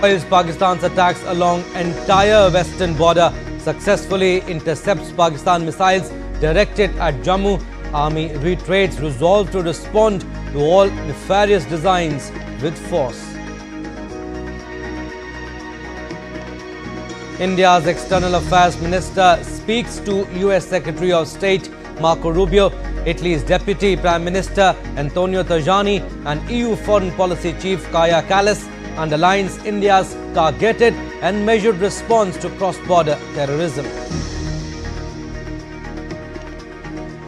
Foils Pakistan's attacks along entire western border, successfully intercepts Pakistan missiles directed at Jammu. Army retreats, resolved to respond to all nefarious designs with force. India's External Affairs Minister speaks to US Secretary of State Marco Rubio. Italy's Deputy Prime Minister Antonio Tajani and EU Foreign Policy Chief Kaja Kallas underlines India's targeted and measured response to cross-border terrorism.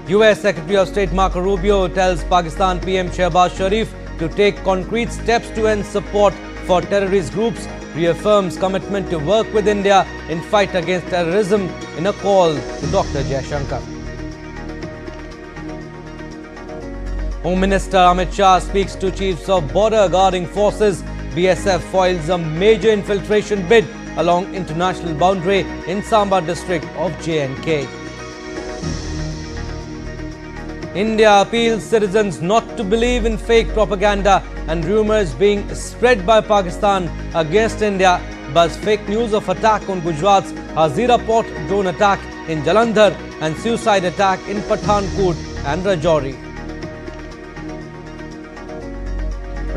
US Secretary of State Marco Rubio tells Pakistan PM Shehbaz Sharif to take concrete steps to end support for terrorist groups, reaffirms commitment to work with India in fight against terrorism in a call to Dr. Jaishankar. Home Minister Amit Shah speaks to chiefs of border guarding forces. BSF foils a major infiltration bid along international boundary in Samba district of J&K. India appeals citizens not to believe in fake propaganda and rumours being spread by Pakistan against India, but fake news of attack on Gujarat's Hazira Port, drone attack in Jalandhar and suicide attack in Pathankot and Rajouri.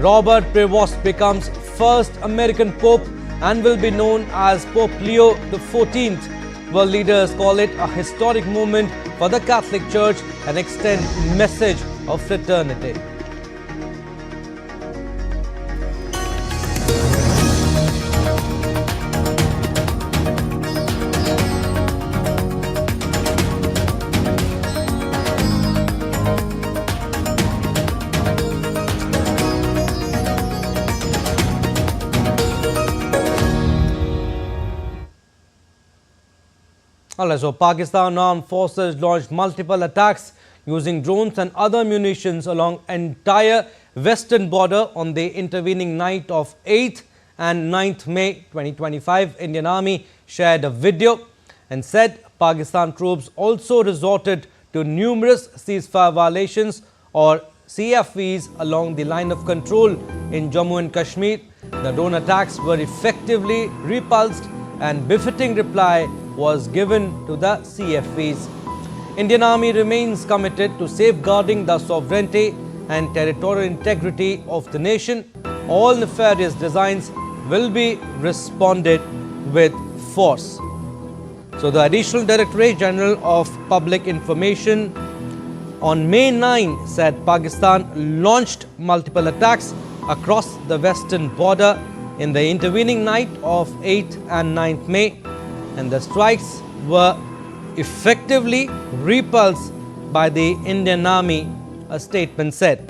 Robert Prevost becomes first American Pope and will be known as Pope Leo XIV. World leaders call it a historic moment for the Catholic Church and extend message of fraternity. Alright, so Pakistan Armed Forces launched multiple attacks using drones and other munitions along entire western border on the intervening night of 8th and 9th May 2025. Indian Army shared a video and said Pakistan troops also resorted to numerous ceasefire violations or CFVs along the line of control in Jammu and Kashmir. The drone attacks were effectively repulsed and befitting reply was given to the CFVs. Indian Army remains committed to safeguarding the sovereignty and territorial integrity of the nation. All nefarious designs will be responded with force. So the Additional Directorate General of Public Information on May 9 said Pakistan launched multiple attacks across the western border in the intervening night of 8th and 9th May. And the strikes were effectively repulsed by the Indian Army, a statement said.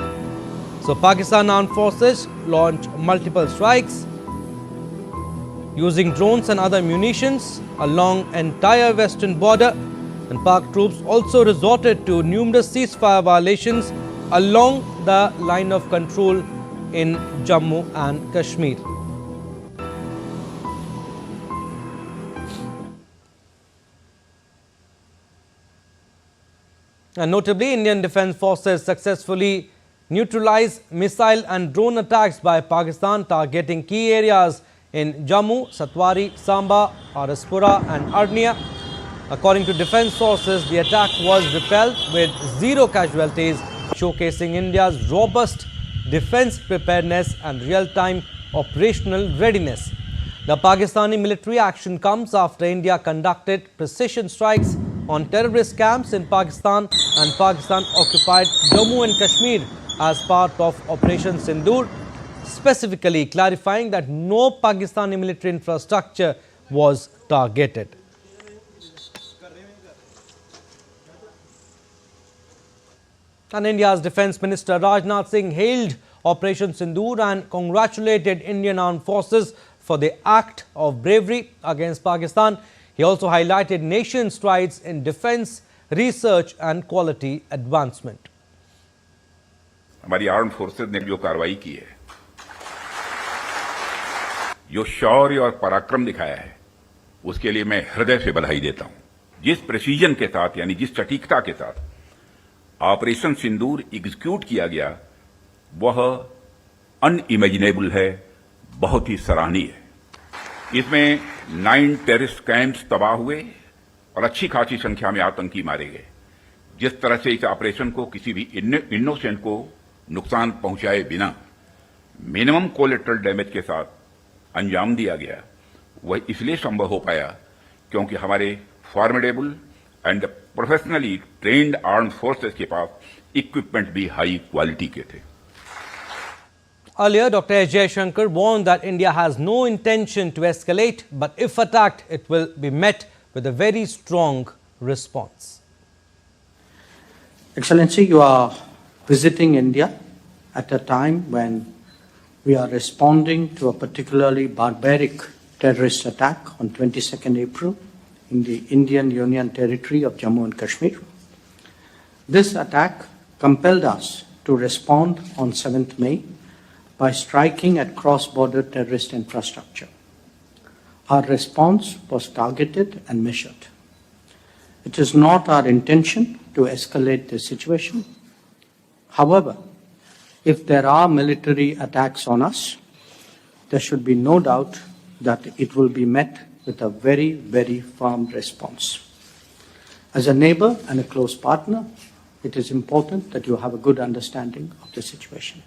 So Pakistan Armed Forces launched multiple strikes using drones and other munitions along entire western border, and Pak troops also resorted to numerous ceasefire violations along the line of control in Jammu and Kashmir. And notably, Indian Defence Forces successfully neutralized missile and drone attacks by Pakistan targeting key areas in Jammu, Satwari, Samba, Araspura and Arnia. According to defence sources, the attack was repelled with zero casualties, showcasing India's robust defence preparedness and real-time operational readiness. The Pakistani military action comes after India conducted precision strikes on terrorist camps in Pakistan and Pakistan occupied Jammu and Kashmir as part of Operation Sindoor, specifically clarifying that no Pakistani military infrastructure was targeted. And India's Defence Minister Rajnath Singh hailed Operation Sindoor and congratulated Indian Armed Forces for the act of bravery against Pakistan. He also highlighted nation's strides in defence, research and quality advancement. हमारी armed forces ने जो कार्रवाई की है, जो शौर्य और पराक्रम दिखाया है, उसके लिए मैं हृदय से बधाई देता हूं। जिस प्रेसिजन के साथ यानी जिस सटीकता के साथ ऑपरेशन सिंदूर एग्जीक्यूट किया गया, वह अनइमेजिनेबल है, बहुत ही सराहनीय है। इसमें 9 टेररिस्ट कैंप्स तबाह हुए और अच्छी खासी संख्या में आतंकी मारे गए। जिस तरह से इस ऑपरेशन को किसी भी इनोसेंट को नुकसान पहुंचाए बिना मिनिमम कोलेटरल डैमेज के साथ अंजाम दिया गया, वह इसलिए संभव हो पाया क्योंकि हमारे formidable and professionally trained armed forces के पास इक्विपमेंट भी हाई क्वालिटी के थे। Earlier, Dr. S. Jaishankar warned that India has no intention to escalate, but if attacked, it will be met with a very strong response. Excellency, you are visiting India at a time when we are responding to a particularly barbaric terrorist attack on 22nd April in the Indian Union territory of Jammu and Kashmir. This attack compelled us to respond on 7th May by striking at cross-border terrorist infrastructure. Our response was targeted and measured. It is not our intention to escalate the situation. However, if there are military attacks on us, there should be no doubt that it will be met with a very, very firm response. As a neighbor and a close partner, it is important that you have a good understanding of the situation.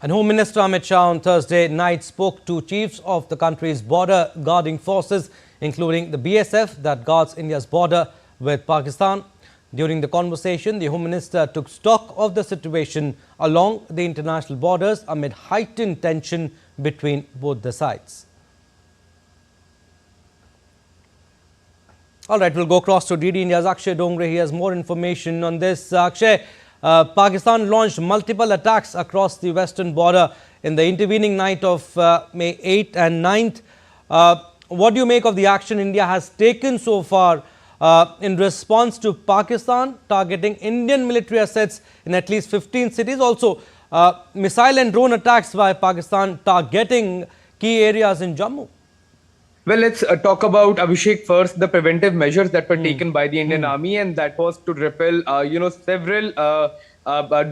And Home Minister Amit Shah on Thursday night spoke to chiefs of the country's border guarding forces, including the BSF that guards India's border with Pakistan. During the conversation, the Home Minister took stock of the situation along the international borders amid heightened tension between both the sides. All right, we'll go across to DD India's Akshay Dongre. He has more information on this. Akshay, Pakistan launched multiple attacks across the western border in the intervening night of May 8th and 9th. What do you make of the action India has taken so far in response to Pakistan targeting Indian military assets in at least 15 cities? Also, missile and drone attacks by Pakistan targeting key areas in Jammu. Well, let's talk about, Abhishek, first the preventive measures that were taken by the Indian Army, and that was to repel, several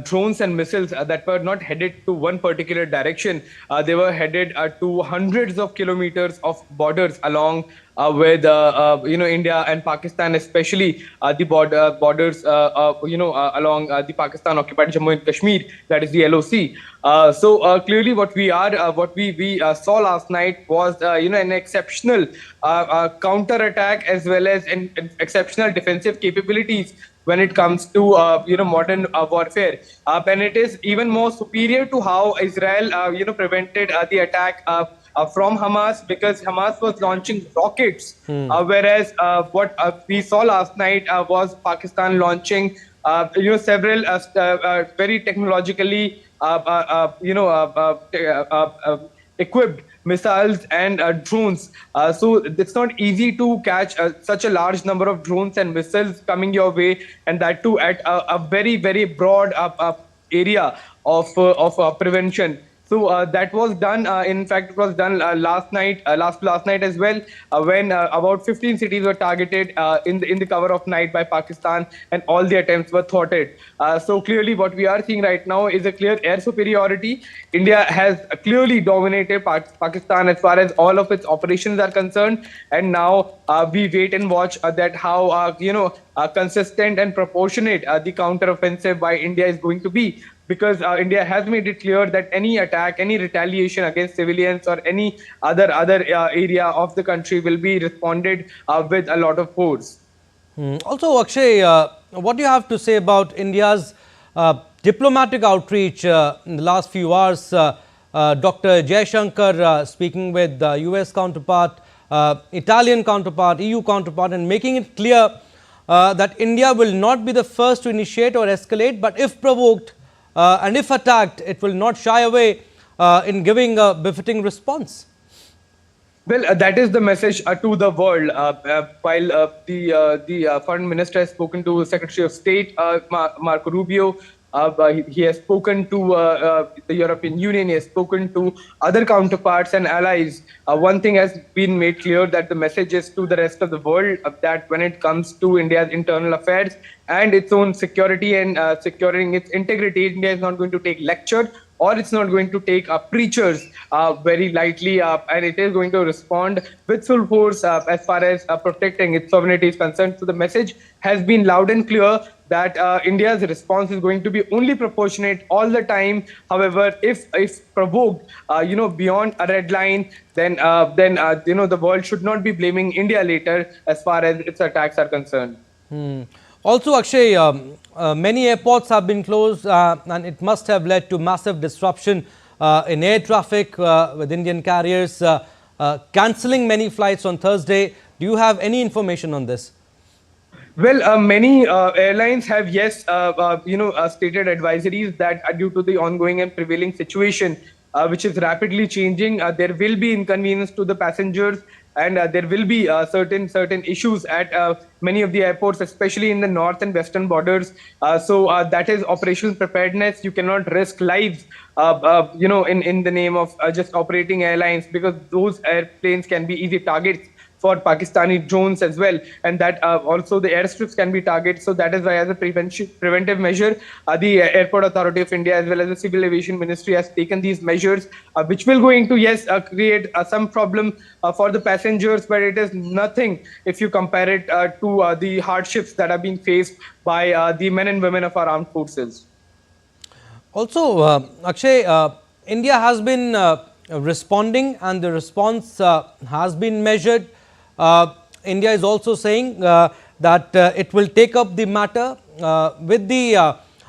drones and missiles that were not headed to one particular direction. They were headed to hundreds of kilometers of borders along with India and Pakistan, especially the borders along the Pakistan occupied Jammu and Kashmir, that is the LOC. So clearly what we saw last night was an exceptional counter attack as well as an exceptional defensive capabilities when it comes to modern warfare, and it is even more superior to how Israel prevented the attack from Hamas, because Hamas was launching rockets, whereas what we saw last night was Pakistan launching several very technologically equipped missiles and drones. So it's not easy to catch such a large number of drones and missiles coming your way, and that too at a very, very broad area of prevention. So that was done. In fact, it was done last night as well, when about 15 cities were targeted in the cover of night by Pakistan, and all the attempts were thwarted. So clearly, what we are seeing right now is a clear air superiority. India has clearly dominated Pakistan as far as all of its operations are concerned, and now we wait and watch that how consistent and proportionate the counter-offensive by India is going to be. Because India has made it clear that any attack, any retaliation against civilians or any other area of the country will be responded with a lot of force. Also, Akshay, what do you have to say about India's diplomatic outreach in the last few hours? Dr. Jaishankar speaking with the US counterpart, Italian counterpart, EU counterpart, and making it clear that India will not be the first to initiate or escalate, but if provoked, and if attacked, it will not shy away in giving a befitting response. Well, that is the message to the world. While the foreign minister has spoken to Secretary of State Marco Rubio, he has spoken to the European Union, he has spoken to other counterparts and allies. One thing has been made clear, that the message is to the rest of the world that when it comes to India's internal affairs and its own security and securing its integrity, India is not going to take lecture or it's not going to take preachers very lightly, and it is going to respond with full force as far as protecting its sovereignty is concerned. So the message has been loud and clear that India's response is going to be only proportionate all the time. However, if provoked, beyond a red line, then the world should not be blaming India later as far as its attacks are concerned. Also, Akshay, many airports have been closed and it must have led to massive disruption in air traffic with Indian carriers cancelling many flights on Thursday. Do you have any information on this? Well, many airlines have, yes, stated advisories that due to the ongoing and prevailing situation, which is rapidly changing, there will be inconvenience to the passengers, and there will be certain issues at many of the airports, especially in the north and western borders. So that is operational preparedness. You cannot risk lives, in the name of just operating airlines, because those airplanes can be easy targets for Pakistani drones as well, and that also the airstrips can be targeted. So that is why, as a preventive measure, the Airport Authority of India as well as the Civil Aviation Ministry has taken these measures, which will going to create some problem for the passengers, but it is nothing if you compare it to the hardships that are being faced by the men and women of our armed forces. Also, Akshay, India has been responding, and the response has been measured. India is also saying that it will take up the matter with the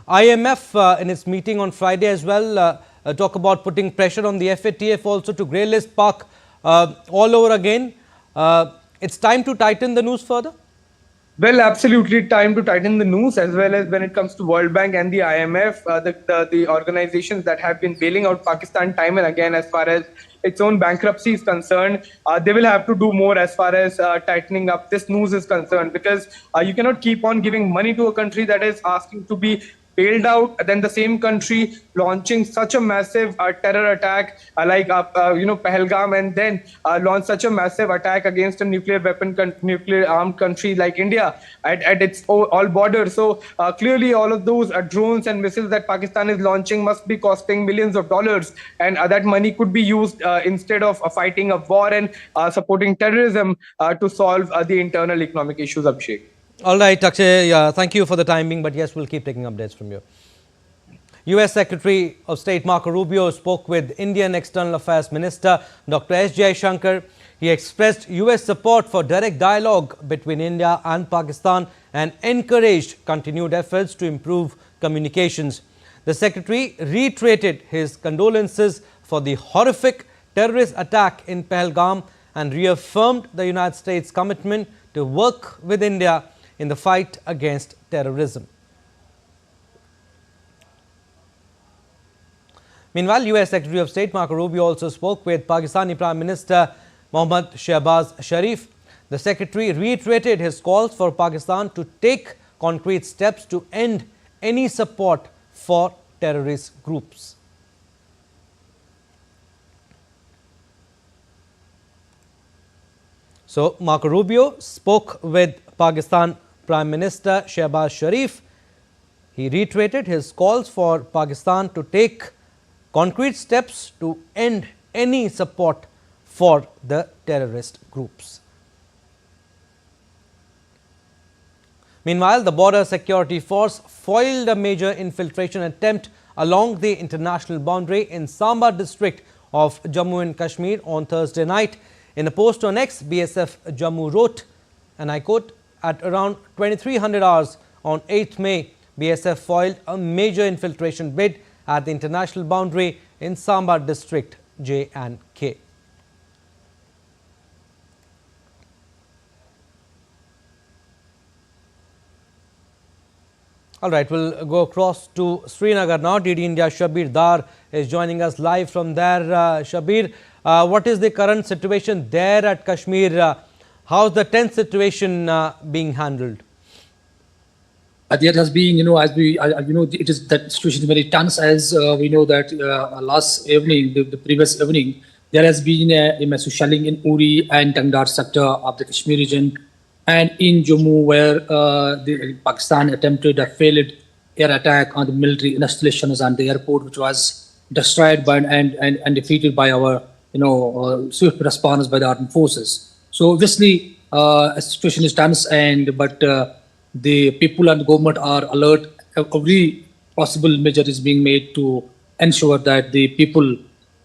IMF in its meeting on Friday as well, talk about putting pressure on the FATF also to grey list Pak all over again. It's time to tighten the noose further? Well, absolutely time to tighten the noose, as well as when it comes to World Bank and the IMF, the organizations that have been bailing out Pakistan time and again as far as its own bankruptcy is concerned. They will have to do more as far as tightening up this noose is concerned, because you cannot keep on giving money to a country that is asking to be bailed out, then the same country launching such a massive terror attack like Pahalgam, and then launch such a massive attack against a nuclear armed country like India at its all borders. So clearly all of those drones and missiles that Pakistan is launching must be costing millions of dollars, and that money could be used instead of fighting a war and supporting terrorism to solve the internal economic issues, Abhishek. All right, Akshay, thank you for the timing, but yes, we'll keep taking updates from you. US Secretary of State Marco Rubio spoke with Indian External Affairs Minister Dr. S. Jaishankar. He expressed US support for direct dialogue between India and Pakistan and encouraged continued efforts to improve communications. The Secretary reiterated his condolences for the horrific terrorist attack in Pahalgam and reaffirmed the United States' commitment to work with India in the fight against terrorism. Meanwhile, US Secretary of State Marco Rubio also spoke with Pakistani Prime Minister Mohammad Shehbaz Sharif. The Secretary reiterated his calls for Pakistan to take concrete steps to end any support for terrorist groups. So, Marco Rubio spoke with Pakistan Prime Minister Shehbaz Sharif. He reiterated his calls for Pakistan to take concrete steps to end any support for the terrorist groups. Meanwhile, the Border Security Force foiled a major infiltration attempt along the international boundary in Samba district of Jammu and Kashmir on Thursday night. In a post on X, BSF Jammu wrote, and I quote, "At around 2300 hours on 8th May, BSF foiled a major infiltration bid at the international boundary in Samba district, J&K." All right, we'll go across to Srinagar now. DD India Shabir Dar is joining us live from there. Shabir, what is the current situation there at Kashmir? How's the tense situation being handled? There has been, as it is that situation is very tense, as we know that last evening, the previous evening, there has been a massive shelling in Uri and Tangdar sector of the Kashmir region, and in Jammu, where Pakistan attempted a failed air attack on the military installations and the airport, which was destroyed by and defeated by our swift response by the armed forces. So obviously, a situation is tense, but the people and the government are alert. Every possible measure is being made to ensure that the people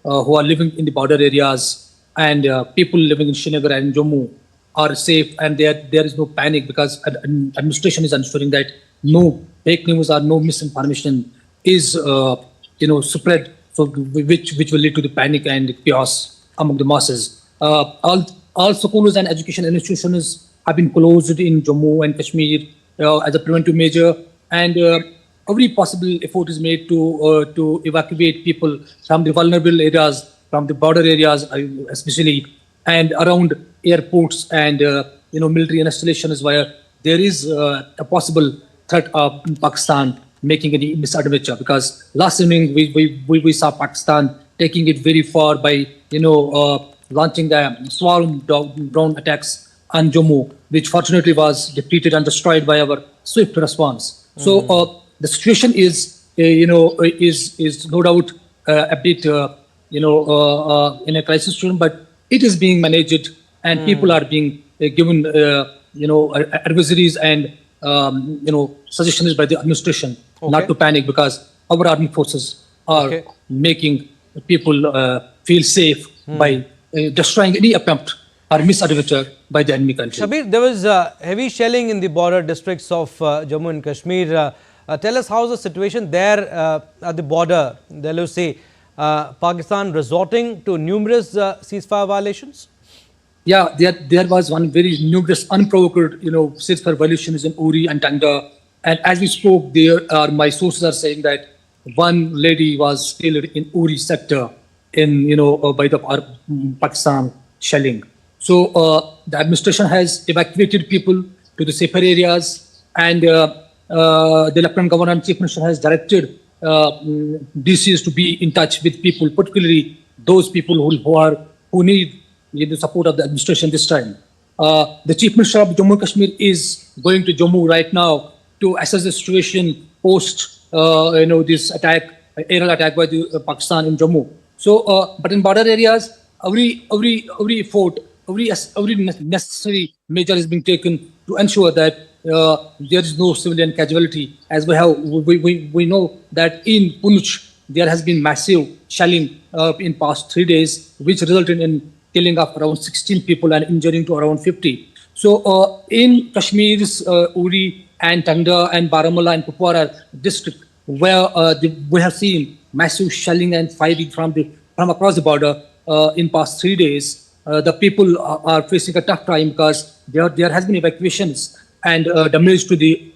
who are living in the border areas and people living in Srinagar and Jammu are safe, and there is no panic, because administration is ensuring that no fake news or no misinformation is spread, so which will lead to the panic and chaos among the masses. All schools and education institutions have been closed in Jammu and Kashmir as a preventive measure, and every possible effort is made to evacuate people from the vulnerable areas, from the border areas, especially, and around airports and military installations where there is a possible threat of Pakistan making any misadventure. Because last evening we saw Pakistan taking it very far by launching the swarm drone attacks on Jammu, which fortunately was defeated and destroyed by our swift response. So the situation is is no doubt a bit in a crisis situation, but it is being managed, and people are being given advisories and suggestions by the administration not to panic, because our armed forces are making people feel safe by destroying any attempt or misadventure by the enemy country. Shabir, there was heavy shelling in the border districts of Jammu and Kashmir. Tell us how's the situation there at the border. There you say Pakistan resorting to numerous ceasefire violations. Yeah, there was one very numerous unprovoked ceasefire violations in Uri and Tanga, and as we spoke, my sources are saying that one lady was killed in Uri sector in by the Pakistan shelling. So the administration has evacuated people to the safer areas, and the Lieutenant Governor and Chief Minister has directed DCs to be in touch with people, particularly those people who need the support of the administration this time. The Chief Minister of Jammu and Kashmir is going to Jammu right now to assess the situation post this aerial attack by the Pakistan in Jammu. So, but in border areas, every effort, every necessary measure is being taken to ensure that there is no civilian casualty. As we know that in Punch there has been massive shelling in past 3 days, which resulted in killing of around 16 people and injuring to around 50. So in Kashmir's Uri and Tanga and Baramulla and Kupwara district, where we have seen massive shelling and firing from across the border in past 3 days, the people are facing a tough time, because there has been evacuations and damage to the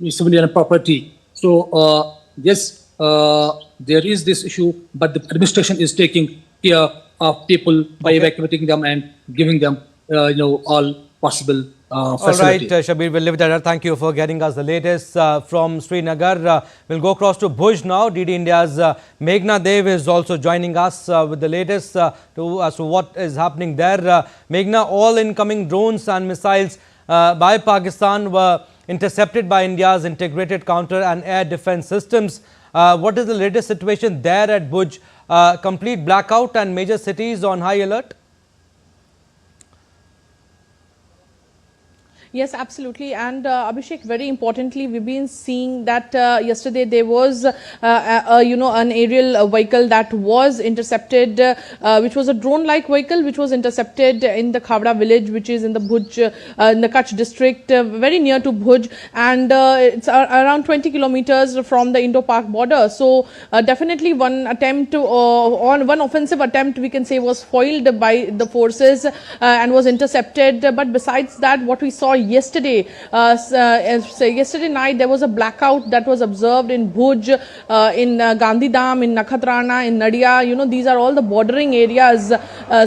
civilian property. So yes, there is this issue, but the administration is taking care of people by evacuating them and giving them all possible all right, Shabir, we'll leave it at that. Thank you for getting us the latest from Srinagar. We'll go across to Bhuj now. DD India's Meghna Dev is also joining us with the latest as to what is happening there. Meghna, all incoming drones and missiles by Pakistan were intercepted by India's integrated counter and air defense systems. What is the latest situation there at Bhuj? Complete blackout and major cities on high alert? Yes, absolutely. And Abhishek, very importantly, we've been seeing that yesterday there was, an aerial vehicle that was intercepted, which was a drone-like vehicle, which was intercepted in the Khavda village, which is in the Bhuj, in the Kutch district, very near to Bhuj, and it's around 20 kilometers from the Indo-Pak border. So definitely one attempt on one offensive attempt, we can say, was foiled by the forces and was intercepted. But besides that, what we saw yesterday night, there was a blackout that was observed in Bhuj, in Gandhidham, in Nakhatrana, in Nadia. These are all the bordering areas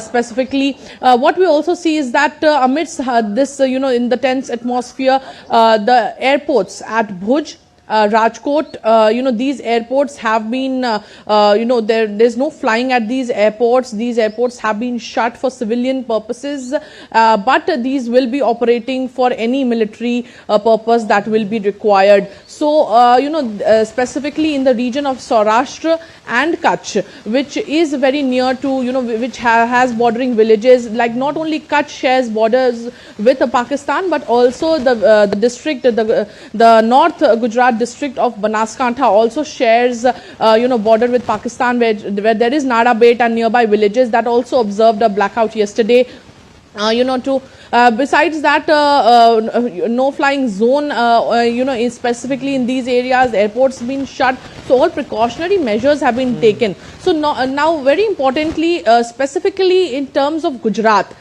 specifically. What we also see is that amidst this, in the tense atmosphere, the airports at Bhuj, Rajkot, these airports have been, there's no flying at these airports. These airports have been shut for civilian purposes, but these will be operating for any military purpose that will be required. So, specifically in the region of Saurashtra and Kutch, which is very near to, which has bordering villages, like not only Kutch shares borders with Pakistan, but also the district, the North Gujarat district of Banaskantha also shares, border with Pakistan, where there is Nara Bait and nearby villages that also observed a blackout yesterday. Besides that, no flying zone, specifically in these areas, airports been shut. So all precautionary measures have been taken. So now very importantly, specifically in terms of Gujarat,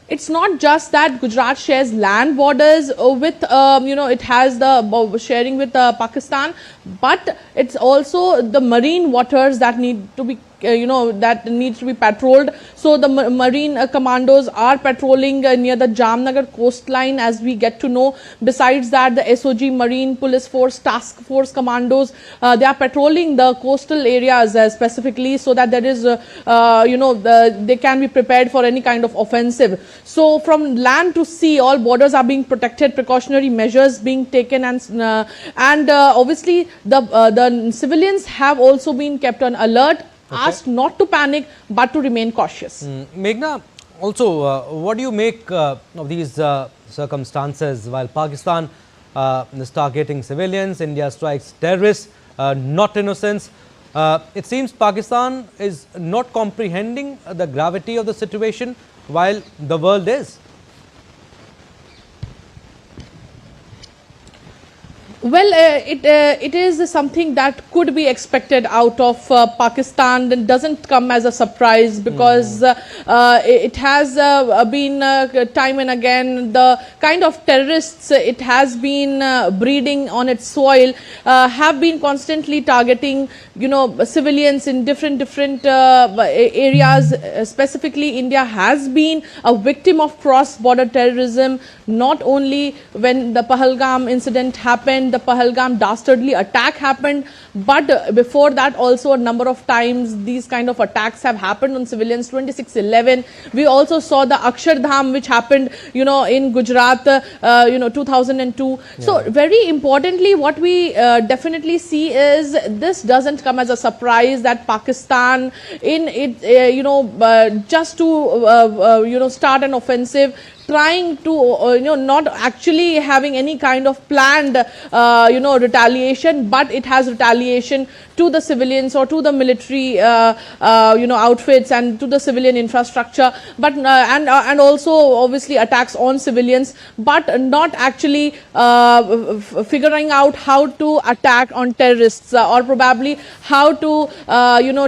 it's not just that Gujarat shares land borders with, it has the sharing with Pakistan, but it's also the marine waters that need to be that needs to be patrolled. So the marine commandos are patrolling near the Jamnagar coastline, as we get to know. Besides that, the SOG Marine Police Force Task Force commandos, they are patrolling the coastal areas specifically, so that there is, they can be prepared for any kind of offensive. So from land to sea, all borders are being protected, precautionary measures being taken, and obviously the civilians have also been kept on alert. Asked not to panic, but to remain cautious. Meghna, also, what do you make of these circumstances? While Pakistan is targeting civilians, India strikes terrorists, not innocents. It seems Pakistan is not comprehending the gravity of the situation, while the world is. Well, it is something that could be expected out of Pakistan. It doesn't come as a surprise, because it has been time and again the kind of terrorists it has been breeding on its soil have been constantly targeting civilians in different areas. Specifically, India has been a victim of cross-border terrorism, not only when the Pahalgam incident happened, the Pahalgam dastardly attack happened, but before that also a number of times these kind of attacks have happened on civilians. 26/11, we also saw the Akshardham which happened in Gujarat 2002. Yeah. So very importantly, what we definitely see is this doesn't come as a surprise that Pakistan in it just to start an offensive, trying to not actually having any kind of planned retaliation, but it has retaliation to the civilians or to the military outfits and to the civilian infrastructure, but and also obviously attacks on civilians, but not actually figuring out how to attack on terrorists or probably how to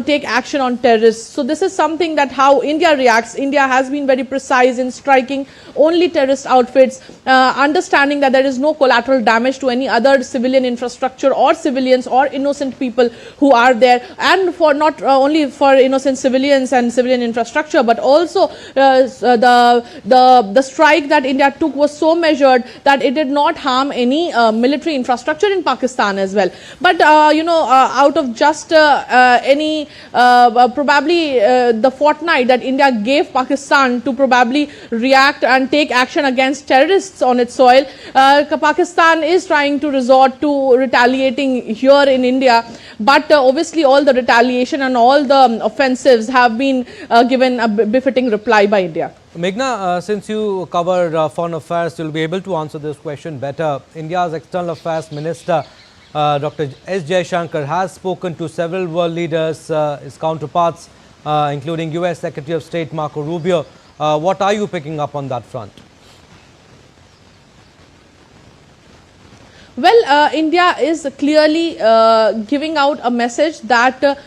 take action on terrorists. So this is something that how India reacts. India has been very precise in striking only terrorist outfits, understanding that there is no collateral damage to any other civilian infrastructure or civilians or innocent people who are there, and for not only for innocent civilians and civilian infrastructure, but also the strike that India took was so measured that it did not harm any military infrastructure in Pakistan as well. But out of just any probably the fortnight that India gave Pakistan to probably react and take action against terrorists on its soil, Pakistan is trying to resort to retaliating here in India, but obviously all the retaliation and all the offensives have been given a befitting reply by India. Meghna, since you cover foreign affairs, you'll be able to answer this question better. India's External Affairs Minister, Dr. S. Jaishankar, has spoken to several world leaders, his counterparts, including US Secretary of State Marco Rubio. What are you picking up on that front? Well, India is clearly giving out a message that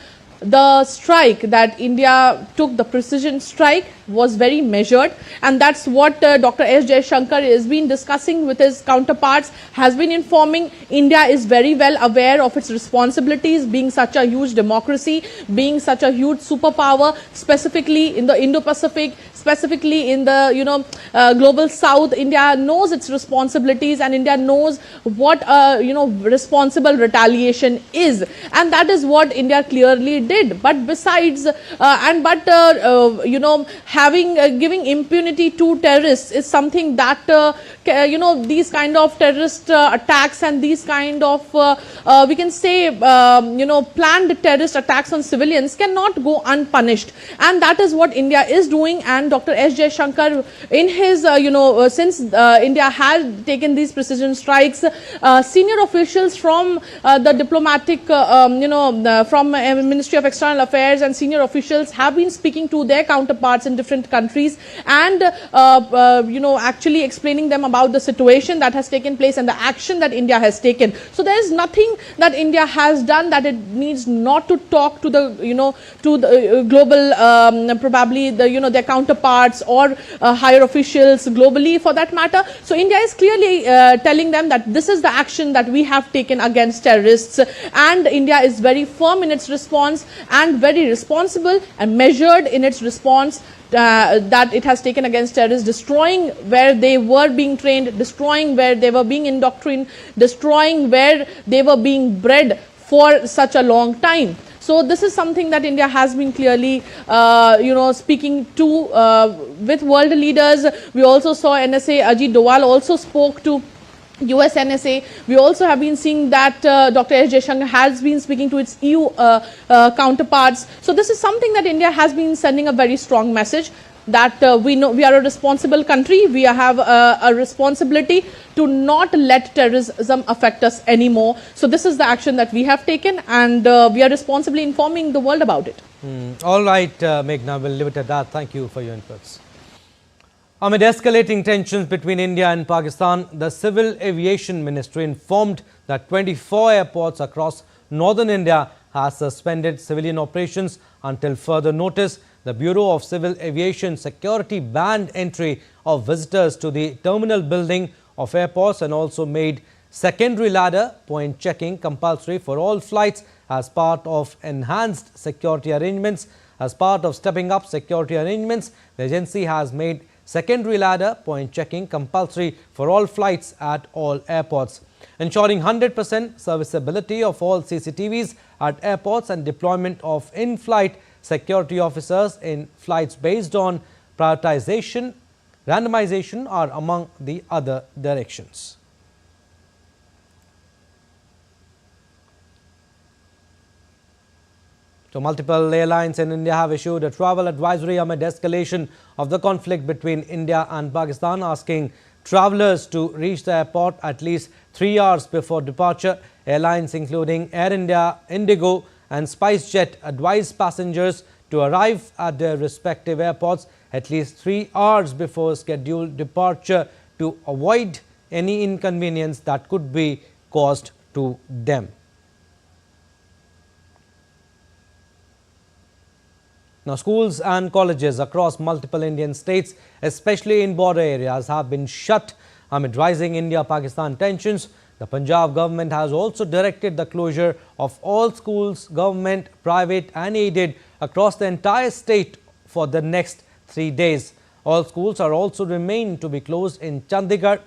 the strike that India took, the precision strike, was very measured, and that's what Dr. S. Jaishankar has been discussing with his counterparts, has been informing. India is very well aware of its responsibilities, being such a huge democracy, being such a huge superpower, specifically in the Indo-Pacific, specifically in the global south. India knows its responsibilities, and India knows what responsible retaliation is, and that is what India clearly did. But besides giving impunity to terrorists is something that these kind of terrorist attacks and these kind of we can say planned terrorist attacks on civilians cannot go unpunished, and that is what India is doing. And Dr. S. Jaishankar, in his since India had taken these precision strikes, senior officials from the diplomatic from Ministry of External Affairs and senior officials have been speaking to their counterparts in different countries and actually explaining them about the situation that has taken place and the action that India has taken. So there is nothing that India has done that it needs not to talk to the global probably their counterparts or higher officials globally for that matter. So India is clearly telling them that this is the action that we have taken against terrorists, and India is very firm in its response and very responsible and measured in its response that it has taken against terrorists, destroying where they were being trained, destroying where they were being indoctrinated, destroying where they were being bred for such a long time. So this is something that India has been clearly, speaking to with world leaders. We also saw NSA Ajit Doval also spoke to US NSA. We also have been seeing that Dr. S. Jaishankar has been speaking to its EU counterparts. So this is something that India has been sending a very strong message that we know we are a responsible country. We have a responsibility to not let terrorism affect us anymore. So this is the action that we have taken, and we are responsibly informing the world about it. All right, Meghna, we'll leave it at that. Thank you for your inputs. Amid escalating tensions between India and Pakistan, the Civil Aviation Ministry informed that 24 airports across northern India has suspended civilian operations until further notice. The Bureau of Civil Aviation Security banned entry of visitors to the terminal building of airports and also made secondary ladder point checking compulsory for all flights as part of enhanced security arrangements. As part of stepping up security arrangements, the agency has made secondary ladder point checking compulsory for all flights at all airports, ensuring 100% serviceability of all CCTVs at airports and deployment of in-flight security officers in flights based on prioritization, randomization are among the other directions. So, multiple airlines in India have issued a travel advisory amid escalation of the conflict between India and Pakistan, asking travellers to reach the airport at least 3 hours before departure. Airlines including Air India, Indigo and SpiceJet advise passengers to arrive at their respective airports at least 3 hours before scheduled departure to avoid any inconvenience that could be caused to them. Now, schools and colleges across multiple Indian states, especially in border areas, have been shut amid rising India-Pakistan tensions. The Punjab government has also directed the closure of all schools, government, private and aided, across the entire state for the next 3 days. All schools are also remain to be closed in Chandigarh.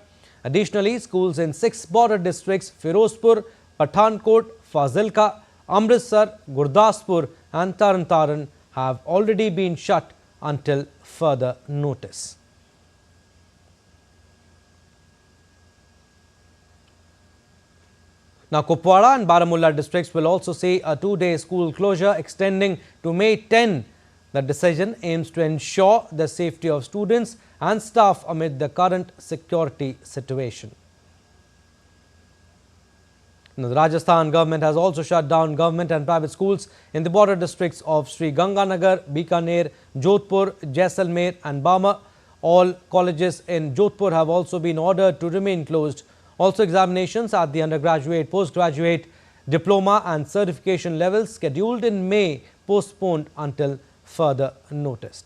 Additionally, schools in 6 border districts, Firozpur, Pathankot, Fazilka, Amritsar, Gurdaspur and Taran have already been shut until further notice. Now, Kupwara and Baramulla districts will also see a 2-day school closure extending to May 10. The decision aims to ensure the safety of students and staff amid the current security situation. Now, the Rajasthan government has also shut down government and private schools in the border districts of Sri Ganganagar, Bikaner, Jodhpur, Jaisalmer and Bama. All colleges in Jodhpur have also been ordered to remain closed. Also, examinations at the undergraduate, postgraduate, diploma and certification levels scheduled in May postponed until further notice.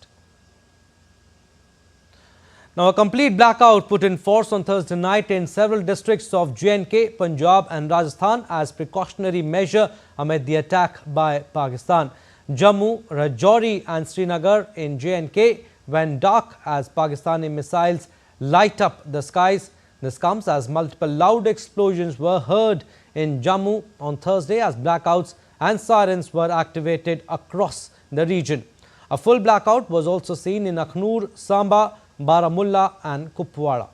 Now, a complete blackout put in force on Thursday night in several districts of J&K, Punjab and Rajasthan as precautionary measure amid the attack by Pakistan. Jammu, Rajouri and Srinagar in J&K, went dark as Pakistani missiles light up the skies. This comes as multiple loud explosions were heard in Jammu on Thursday as blackouts and sirens were activated across the region. A full blackout was also seen in Akhnur, Samba, Baramulla and Kupwara.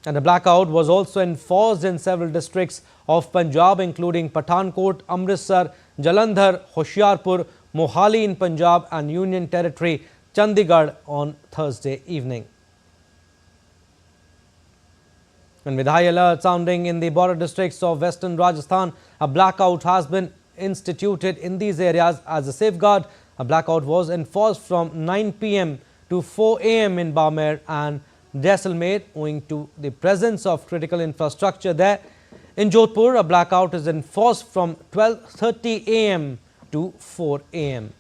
And a blackout was also enforced in several districts of Punjab, including Pathankot, Amritsar, Jalandhar, Hoshiarpur, Mohali in Punjab and Union Territory, Chandigarh on Thursday evening. And with high alert sounding in the border districts of western Rajasthan, a blackout has been instituted in these areas as a safeguard. A blackout was enforced from 9 p.m. to 4 a.m. in Barmer and Jaisalmer owing to the presence of critical infrastructure there. In Jodhpur, a blackout is enforced from 12:30 a.m. to 4 a.m.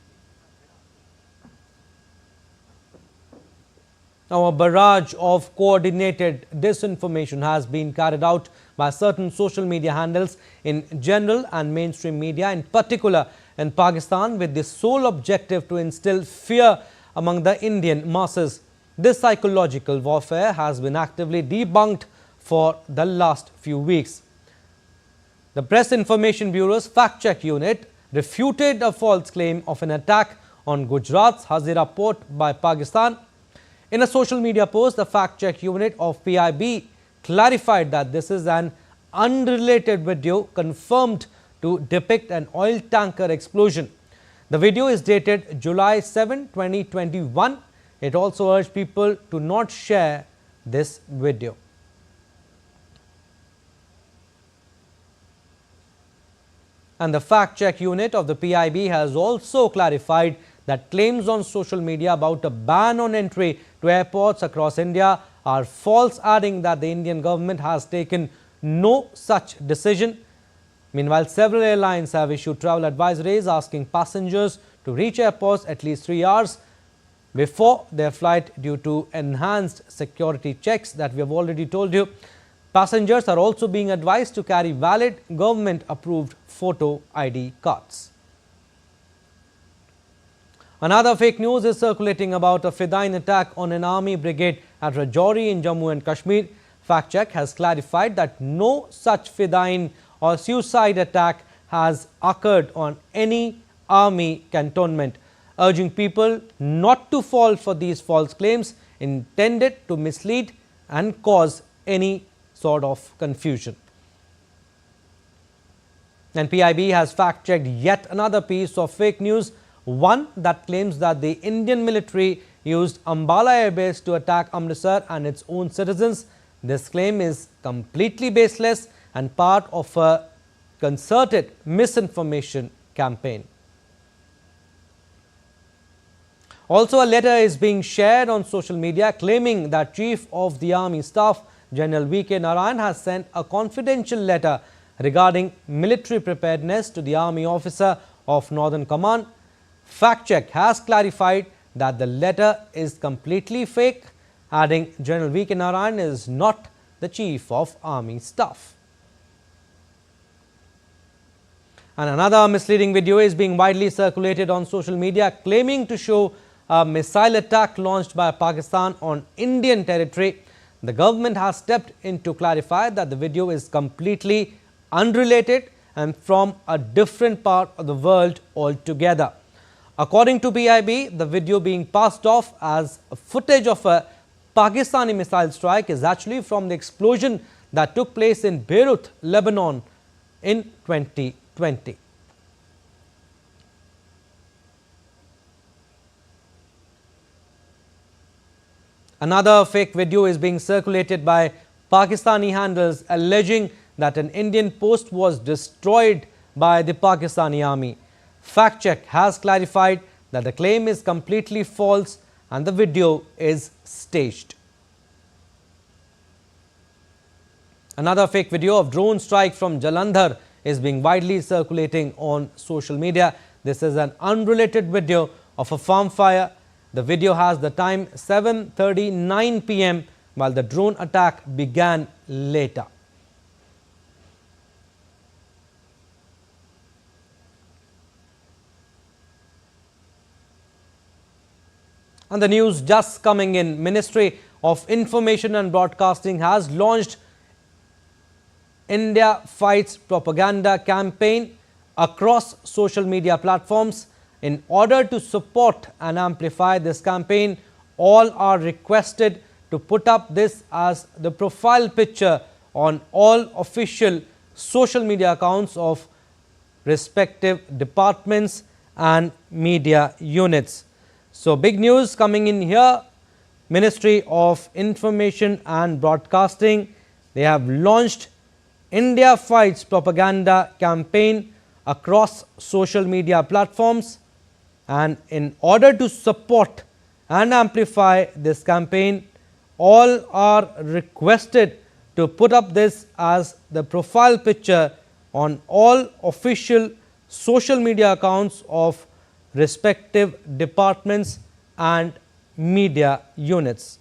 Now, a barrage of coordinated disinformation has been carried out by certain social media handles in general and mainstream media, in particular in Pakistan, with the sole objective to instill fear among the Indian masses. This psychological warfare has been actively debunked for the last few weeks. The Press Information Bureau's fact-check unit refuted a false claim of an attack on Gujarat's Hazira port by Pakistan. In a social media post, the fact-check unit of PIB clarified that this is an unrelated video confirmed to depict an oil tanker explosion. The video is dated July 7, 2021. It also urged people to not share this video. And the fact-check unit of the PIB has also clarified that claims on social media about a ban on entry to airports across India are false, adding that the Indian government has taken no such decision. Meanwhile, several airlines have issued travel advisories asking passengers to reach airports at least 3 hours before their flight due to enhanced security checks that we have already told you. Passengers are also being advised to carry valid government-approved photo ID cards. Another fake news is circulating about a Fidayeen attack on an army brigade at Rajouri in Jammu and Kashmir. Fact check has clarified that no such Fidayeen or suicide attack has occurred on any army cantonment, urging people not to fall for these false claims intended to mislead and cause any sort of confusion. And PIB has fact-checked yet another piece of fake news, one that claims that the Indian military used Ambala Air Base to attack Amritsar and its own citizens. This claim is completely baseless and part of a concerted misinformation campaign. Also, a letter is being shared on social media claiming that Chief of the Army Staff General V.K. Narayan has sent a confidential letter regarding military preparedness to the Army officer of Northern Command. Fact check has clarified that the letter is completely fake, adding General V.K. Narayan is not the Chief of Army Staff. And another misleading video is being widely circulated on social media claiming to show a missile attack launched by Pakistan on Indian territory. The government has stepped in to clarify that the video is completely unrelated and from a different part of the world altogether. According to PIB, the video being passed off as footage of a Pakistani missile strike is actually from the explosion that took place in Beirut, Lebanon in 2020. Another fake video is being circulated by Pakistani handles alleging that an Indian post was destroyed by the Pakistani army. Fact check has clarified that the claim is completely false and the video is staged. Another fake video of drone strike from Jalandhar is being widely circulating on social media. This is an unrelated video of a farm fire. The video has the time 7:39 p.m. while the drone attack began later. And the news just coming in, Ministry of Information and Broadcasting has launched India Fights propaganda campaign across social media platforms. In order to support and amplify this campaign, all are requested to put up this as the profile picture on all official social media accounts of respective departments and media units. So, big news coming in here. Ministry of Information and Broadcasting, they have launched India Fights propaganda campaign across social media platforms, and in order to support and amplify this campaign, all are requested to put up this as the profile picture on all official social media accounts of respective departments and media units.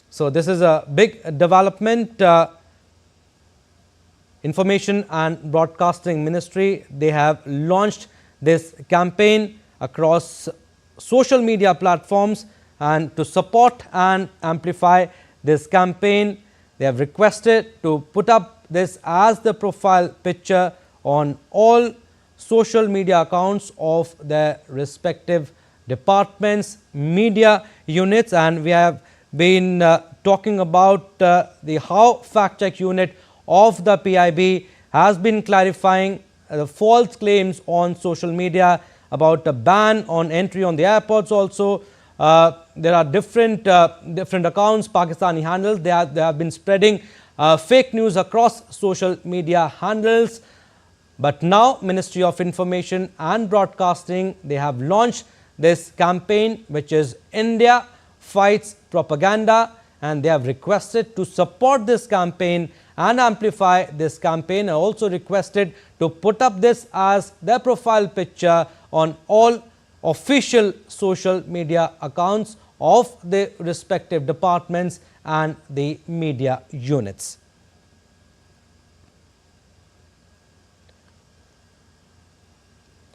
So, this is a big development. Information and Broadcasting Ministry, they have launched this campaign across social media platforms, and to support and amplify this campaign, they have requested to put up this as the profile picture on all social media accounts of their respective departments, media units. And we have been talking about the how fact check unit of the PIB has been clarifying the false claims on social media about a ban on entry on the airports. Also, there are different accounts, Pakistani handles, they have been spreading fake news across social media handles. But now Ministry of Information and Broadcasting, they have launched this campaign, which is India Fights Propaganda, and they have requested to support this campaign and amplify this campaign, and also requested to put up this as their profile picture on all official social media accounts of the respective departments and the media units.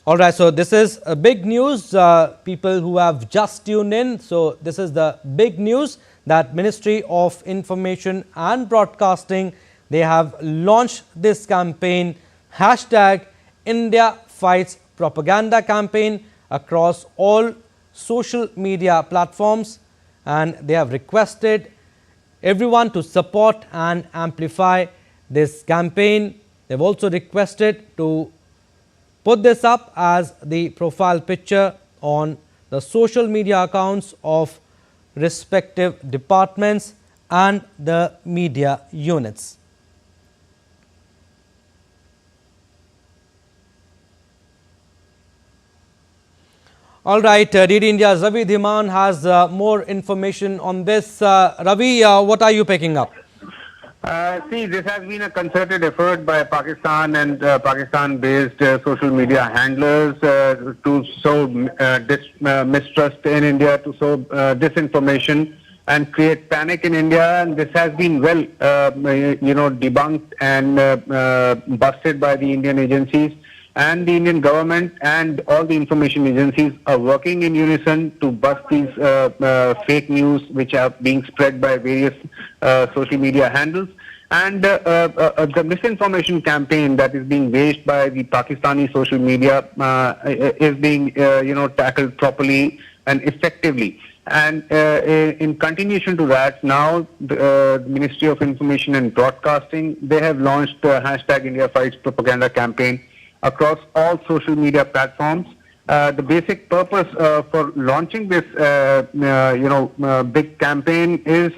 All right, so this is a big news, people who have just tuned in. So, this is the big news that Ministry of Information and Broadcasting, they have launched this campaign, hashtag India Fights Propaganda campaign across all social media platforms, and they have requested everyone to support and amplify this campaign. They have also requested to put this up as the profile picture on the social media accounts of respective departments and the media units. All right, DD India's Ravi Dhiman has more information on this. Ravi, what are you picking up? See, this has been a concerted effort by Pakistan and Pakistan-based social media handlers to sow mistrust in India, to sow disinformation and create panic in India. And this has been well, debunked and busted by the Indian agencies. And the Indian government and all the information agencies are working in unison to bust these fake news which are being spread by various social media handles. And the misinformation campaign that is being waged by the Pakistani social media is being, tackled properly and effectively. And in continuation to that, now the Ministry of Information and Broadcasting, they have launched the hashtag India Fights propaganda campaign across all social media platforms. The basic purpose for launching this, big campaign is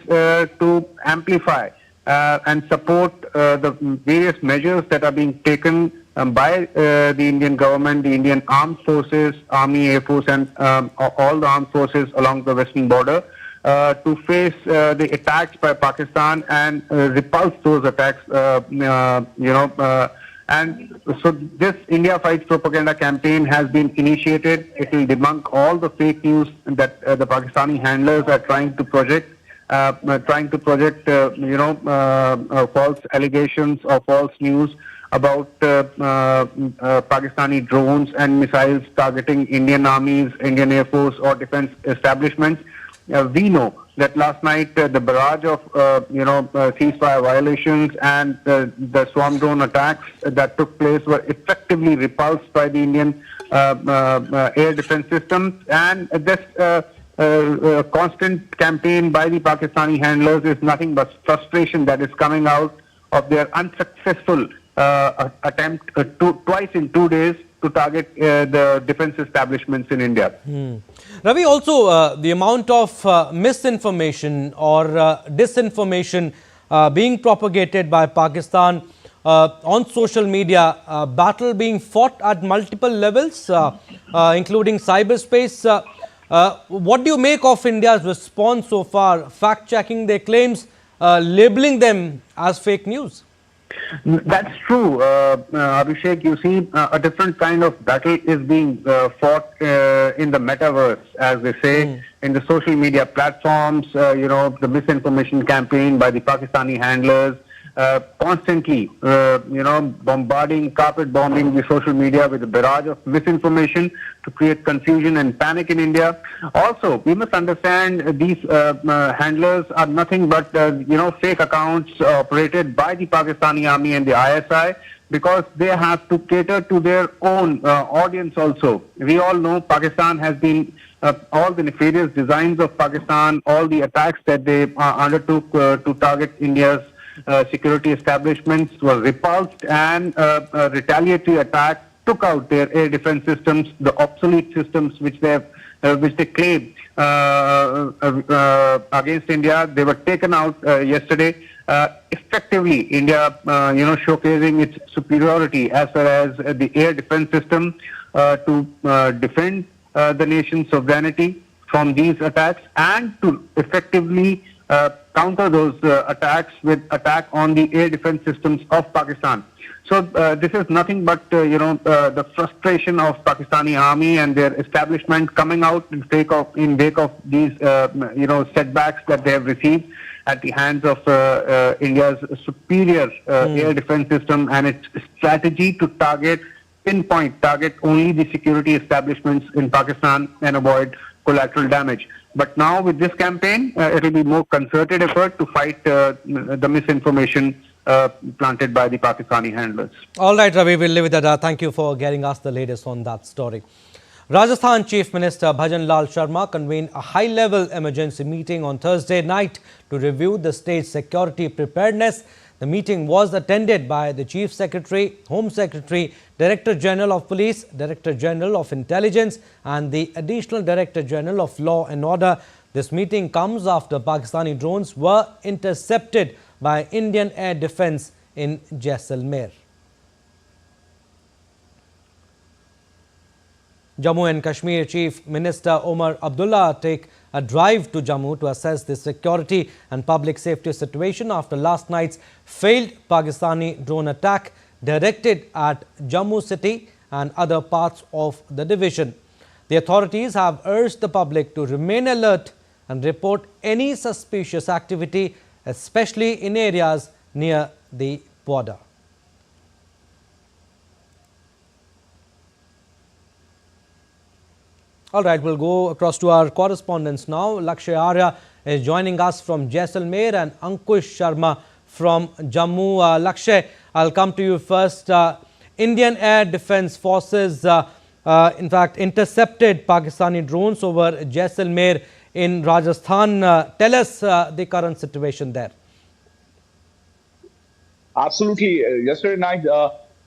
to amplify and support the various measures that are being taken by the Indian government, the Indian armed forces, Army, Air Force, and all the armed forces along the western border to face the attacks by Pakistan and repulse those attacks, and so this India Fights propaganda campaign has been initiated. It will debunk all the fake news that the Pakistani handlers are trying to project, false allegations or false news about Pakistani drones and missiles targeting Indian armies, Indian Air Force or defense establishments. We know that last night the barrage of ceasefire violations and the swarm drone attacks that took place were effectively repulsed by the Indian air defense systems, and this constant campaign by the Pakistani handlers is nothing but frustration that is coming out of their unsuccessful attempt twice in 2 days to target the defense establishments in India. Ravi, also the amount of misinformation or disinformation being propagated by Pakistan on social media, battle being fought at multiple levels, including cyberspace. What do you make of India's response so far, fact-checking their claims, labeling them as fake news? That's true, Abhishek. You see, a different kind of battle is being fought in the metaverse, as they say, in the social media platforms. The misinformation campaign by the Pakistani handlers, constantly, bombarding, carpet bombing the social media with a barrage of misinformation to create confusion and panic in India. Also, we must understand these handlers are nothing but, fake accounts operated by the Pakistani army and the ISI, because they have to cater to their own audience also. We all know Pakistan has been, all the nefarious designs of Pakistan, all the attacks that they undertook to target India's security establishments were repulsed, and a retaliatory attack took out their air defense systems, the obsolete systems which they claim against India. They were taken out yesterday. Effectively, India, showcasing its superiority as far as the air defense system to defend the nation's sovereignty from these attacks, and to effectively counter those attacks with attack on the air defense systems of Pakistan. So this is nothing but the frustration of Pakistani army and their establishment coming out in wake of these setbacks that they have received at the hands of India's superior air defense system, and its strategy to target only the security establishments in Pakistan and avoid collateral damage. But now with this campaign, it will be more concerted effort to fight the misinformation planted by the Pakistani handlers. All right, Ravi, we'll leave it at that. Thank you for getting us the latest on that story. Rajasthan Chief Minister Bhajan Lal Sharma convened a high-level emergency meeting on Thursday night to review the state's security preparedness. The meeting was attended by the Chief Secretary, Home Secretary, Director General of Police, Director General of Intelligence and the Additional Director General of Law and Order. This meeting comes after Pakistani drones were intercepted by Indian Air Defence in Jaisalmer. Jammu and Kashmir Chief Minister Omar Abdullah take a drive to Jammu to assess the security and public safety situation after last night's failed Pakistani drone attack directed at Jammu city and other parts of the division. The authorities have urged the public to remain alert and report any suspicious activity, especially in areas near the border. All right, we'll go across to our correspondents now. Lakshay Arya is joining us from Jaisalmer and Ankush Sharma from Jammu. Lakshay, I'll come to you first. Indian Air Defence Forces, in fact, intercepted Pakistani drones over Jaisalmer in Rajasthan. Tell us the current situation there. Absolutely. Yesterday night,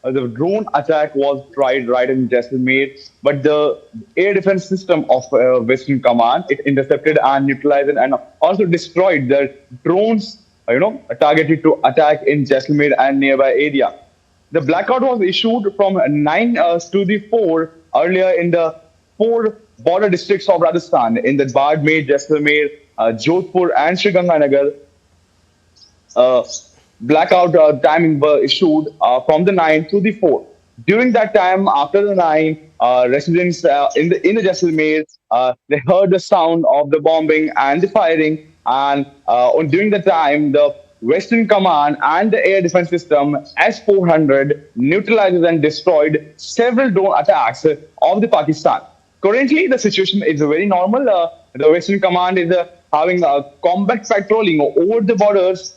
the drone attack was tried right in Jaisalmer, but the air defense system of Western Command, it intercepted and neutralized and also destroyed the drones, targeted to attack in Jaisalmer and nearby area. The blackout was issued from 9 to the 4 earlier in the 4 border districts of Rajasthan, in the Bardmer, Jaisalmer, Jodhpur and Sriganganagar. Blackout timing were issued from the 9 to the 4. During that time, after the 9, residents in the Jaisalmer, they heard the sound of the bombing and the firing. And during the time, the Western Command and the air defense system S-400 neutralizes and destroyed several drone attacks of the Pakistan. Currently, the situation is very normal. The Western Command is having combat patrolling over the borders.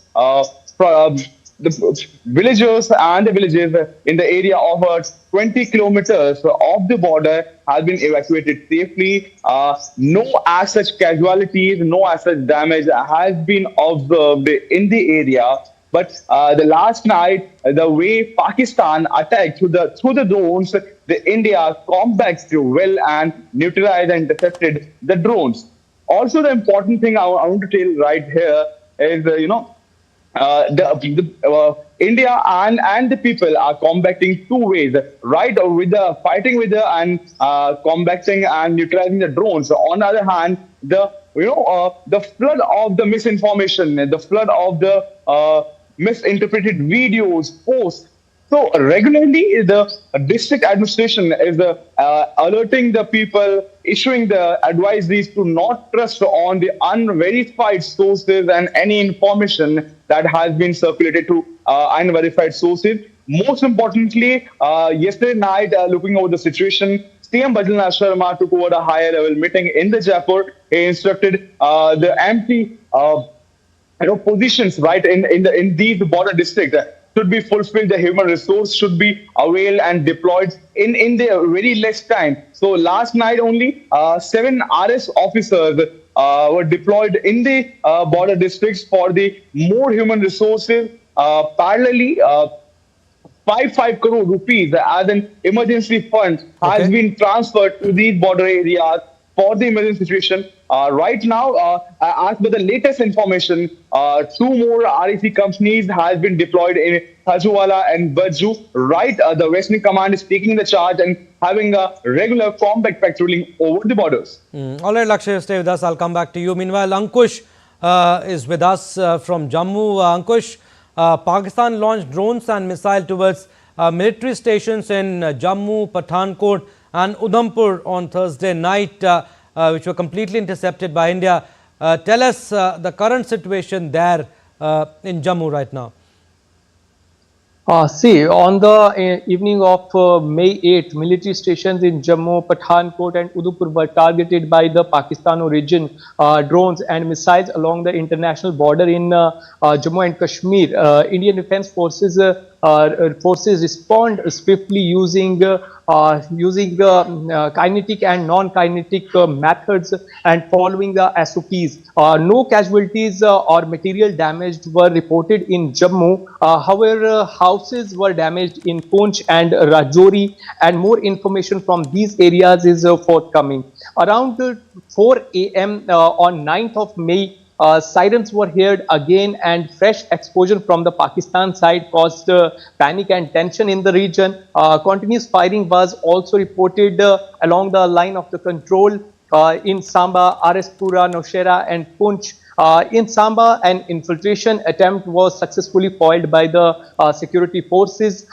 The villagers and the villages in the area of 20 kilometers of the border have been evacuated safely. No as such casualties, no as such damage has been observed in the area. But the last night, the way Pakistan attacked through the drones, the India combated well and neutralized and intercepted the drones. Also, the important thing I want to tell right here is, India and the people are combating two ways, right? With the fighting with the and combating and neutralizing the drones. On the other hand, the flood of the misinformation, the flood of the misinterpreted videos, posts. So regularly, the district administration is alerting the people, issuing the advisories to not trust on the unverified sources and any information that has been circulated to unverified sources. Most importantly, yesterday night, looking over the situation, CM Bajrangnath Sharma took over a higher level meeting in the Jaipur. He instructed the empty positions right in these border districts should be fulfilled. The human resource should be availed and deployed in the very less time. So last night only 7 RS officers were deployed in the border districts for the more human resources. Parallelly, 5 crore rupees as an emergency fund has been transferred to these border areas for the emergency situation. Right now, as per the latest information, 2 more REC companies has been deployed in Hajuwala and Bajju. Right, the Western Command is taking the charge and having a regular combat patrolling over the borders. All right, Lakshya, stay with us. I'll come back to you. Meanwhile, Ankush is with us from Jammu. Ankush, Pakistan launched drones and missiles towards military stations in Jammu, Pathankot and Udhampur on Thursday night, which were completely intercepted by India. Tell us the current situation there in Jammu right now. See, on the evening of May 8th, military stations in Jammu, Pathankot and Udhampur were targeted by the Pakistan origin drones and missiles along the international border in Jammu and Kashmir. Indian Defence Forces respond swiftly using kinetic and non-kinetic methods and following the SOPs. No casualties or material damage were reported in Jammu. However, houses were damaged in Poonch and Rajouri, and more information from these areas is forthcoming. Around 4 a.m. on 9th of May, sirens were heard again, and fresh explosion from the Pakistan side caused panic and tension in the region. Continuous firing was also reported along the line of the control in Samba, Pura, Nowshera and Poonch. In Samba, an infiltration attempt was successfully foiled by the security forces.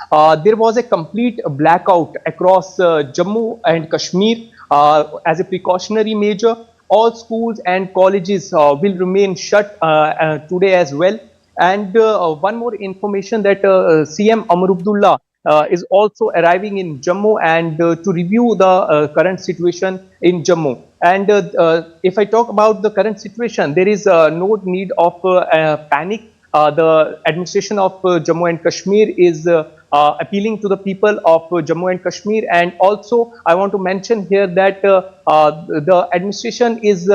There was a complete blackout across Jammu and Kashmir as a precautionary measure. All schools and colleges will remain shut today as well. And one more information that CM Amrubdullah is also arriving in Jammu and to review the current situation in Jammu. And if I talk about the current situation, there is no need of panic. The administration of Jammu and Kashmir is appealing to the people of Jammu and Kashmir, and also I want to mention here that the administration is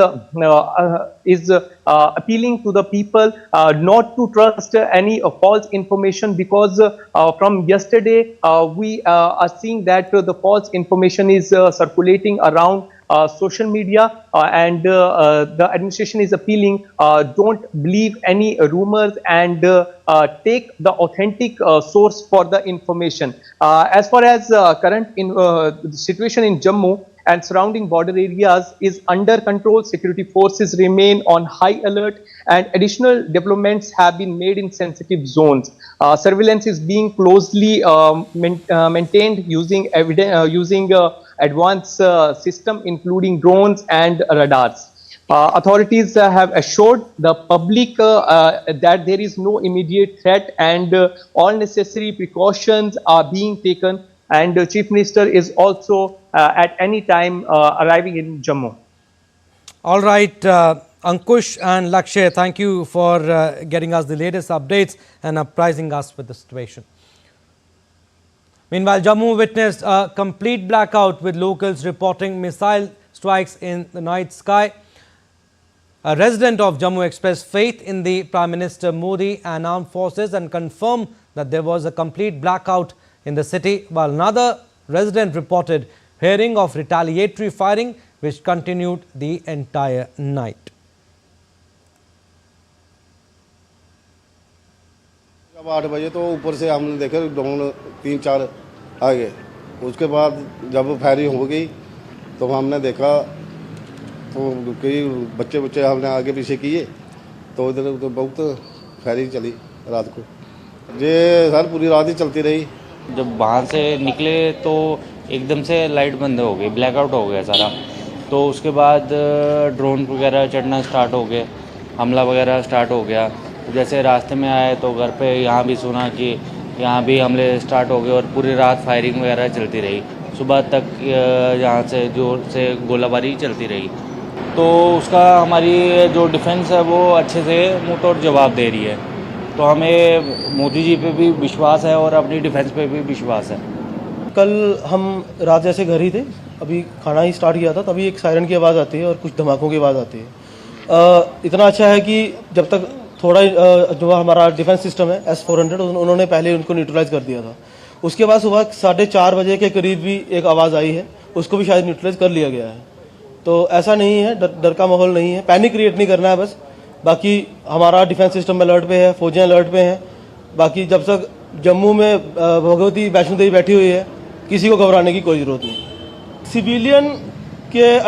appealing to the people not to trust any false information, because from yesterday we are seeing that the false information is circulating around social media, and the administration is appealing, don't believe any rumors and take the authentic source for the information. As far as current situation in Jammu and surrounding border areas is under control, security forces remain on high alert, and additional developments have been made in sensitive zones. Surveillance is being closely maintained using advanced system including drones and radars. Authorities have assured the public that there is no immediate threat and all necessary precautions are being taken, and the Chief Minister is also at any time arriving in Jammu. All right, Ankush and Lakshay, thank you for getting us the latest updates and apprising us with the situation. Meanwhile, Jammu witnessed a complete blackout with locals reporting missile strikes in the night sky. A resident of Jammu expressed faith in the Prime Minister Modi and armed forces and confirmed that there was a complete blackout in the city, while another resident reported hearing of retaliatory firing which continued the entire night. जब 8 बजे तो ऊपर से हमने देखा drone 3-4 आ गए। उसके बाद जब फायरिंग हो गई तो हमने देखा तो कई बच्चे हमने आगे पीछे किए तो इधर तो बहुत फायरिंग चली रात को। ये सर पूरी रात ही चलती रही। जब वहाँ से निकले तो एकदम से लाइट बंद हो गई, ब्लैकआउट हो गया सारा। तो उसके बाद ड्रोन वगैरह चढ़ना स्टार्ट हो गए, हमला वगैरह स्टार्ट हो गया। जैसे रास्ते में आए तो घर पे यहाँ भी सुना कि यहाँ भी हमले स्टार्ट हो गए और पूरी रात फायरिंग वगैरह चलती रही। सुबह तक यहाँ से जोर से गोलाबारी चलती रही। तो उसका हमारी जो डिफेंस है वो अच्छे से मुँह तोड़ जवाब दे रही है। तो हमें मोदी जी पे भी विश्वास है और अपनी डिफेंस पे भी विश्वास है। कल हम रात जैसे घर ही थे, अभी खाना ही स्टार्ट किया था, तभी एक सायरन की आवाज़ आती है और कुछ धमाकों की आवाज़ आती है। इतना अच्छा है कि जब तक थोड़ा जो हमारा डिफेंस सिस्टम है S-400 उन्होंने पहले उनको न्यूट्रलाइज कर दिया था। उसके बाद सुबह 4:30 बजे के करीब भी एक आवाज़ आई है, उसको भी शायद न्यूट्रलाइज कर लिया गया है। तो ऐसा नहीं है, डर का माहौल नहीं है, पैनिक क्रिएट नहीं करना है बस। बाकी हमारा डिफेंस सिस्टम अलर्ट पे है, फौजें अलर्ट पे हैं। बाकी जब तक जम्मू में भगवती वैष्णो देवी बैठी हुई है, किसी को घबराने की कोई ज़रूरत नहीं। सिविलियन के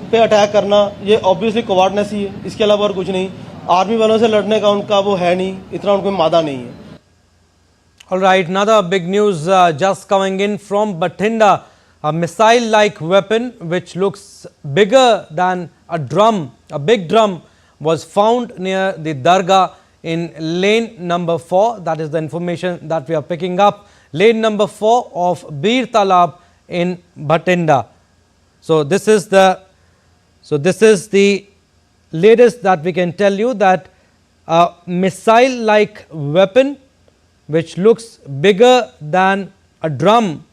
पे अटैक करना ये ऑब्वियसली कोवार्डनेस ही है, इसके अलावा और कुछ नहीं। आर्मी वालों से लड़ने का उनका वो है नहीं, इतना उनको मादा नहीं है। All right, another big news just coming in from Bathinda. A missile-like weapon which looks bigger than a drum, a big drum, was found near the Dargah in lane number 4. That is the information that we are picking up. Lane number 4 of Bir Talab in Bathinda. So this is the latest that we can tell you, that a missile-like weapon which looks bigger than a drum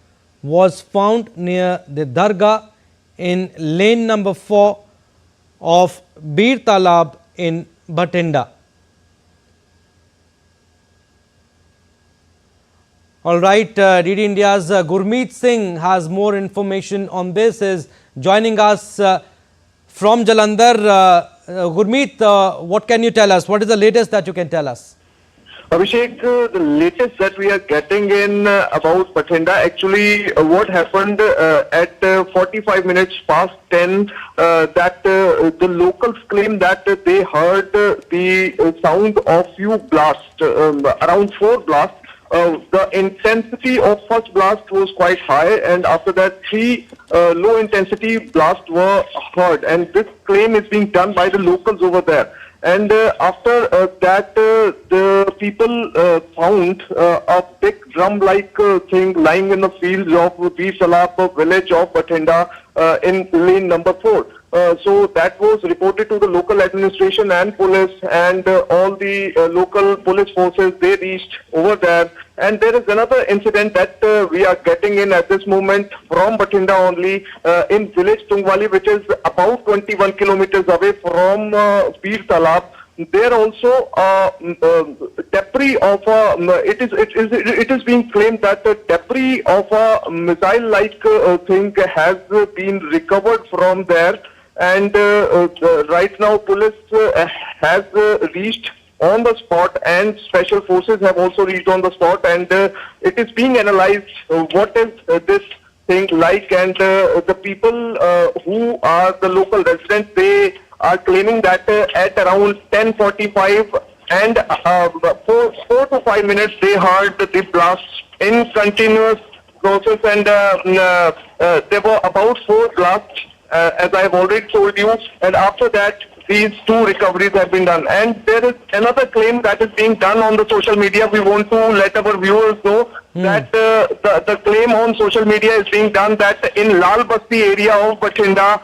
was found near the Dargah in lane number 4 of Bir Talab in Bathinda. All right, DD India's Gurmeet Singh has more information on this, is joining us from Jalandhar. Gurmeet, what can you tell us? What is the latest that you can tell us? Abhishek, the latest that we are getting in about Bathinda, actually what happened at 45 minutes past 10, that the locals claim that they heard the sound of few blasts, around 4 blasts. The intensity of first blast was quite high, and after that 3 low intensity blasts were heard, and this claim is being done by the locals over there. And after that, the people found a big drum-like thing lying in the fields of Bir Talab village of Bathinda in lane number 4. So that was reported to the local administration and police, and all the local police forces, they reached over there. And there is another incident that we are getting in at this moment from Bathinda only, in village Tungwali, which is about 21 kilometers away from Bir Talab. There also debris of it is being claimed that the debris of a missile-like thing has been recovered from there, and right now police has reached on the spot, and special forces have also reached on the spot, and it is being analyzed what is this thing like, and the people who are the local residents, they are claiming that at around 10:45 and 4 to 5 minutes they heard the blasts in continuous process, and there were about 4 blasts as I have already told you, and after that, these two recoveries have been done. And there is another claim that is being done on the social media. We want to let our viewers know that the claim on social media is being done that in Lal Basti area of Bathinda,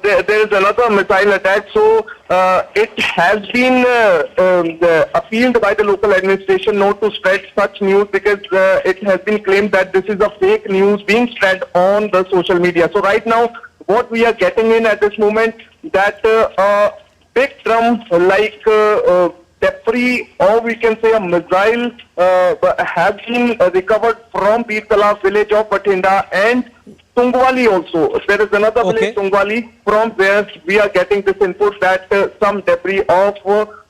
there is another missile attack. So it has been appealed by the local administration not to spread such news, because it has been claimed that this is a fake news being spread on the social media. So right now, what we are getting in at this moment, that a big drum like debris, or we can say a missile, have been recovered from Bir Talab village of Bathinda and Tungwali also. There is another village, Tungwali, from where we are getting this input that some debris of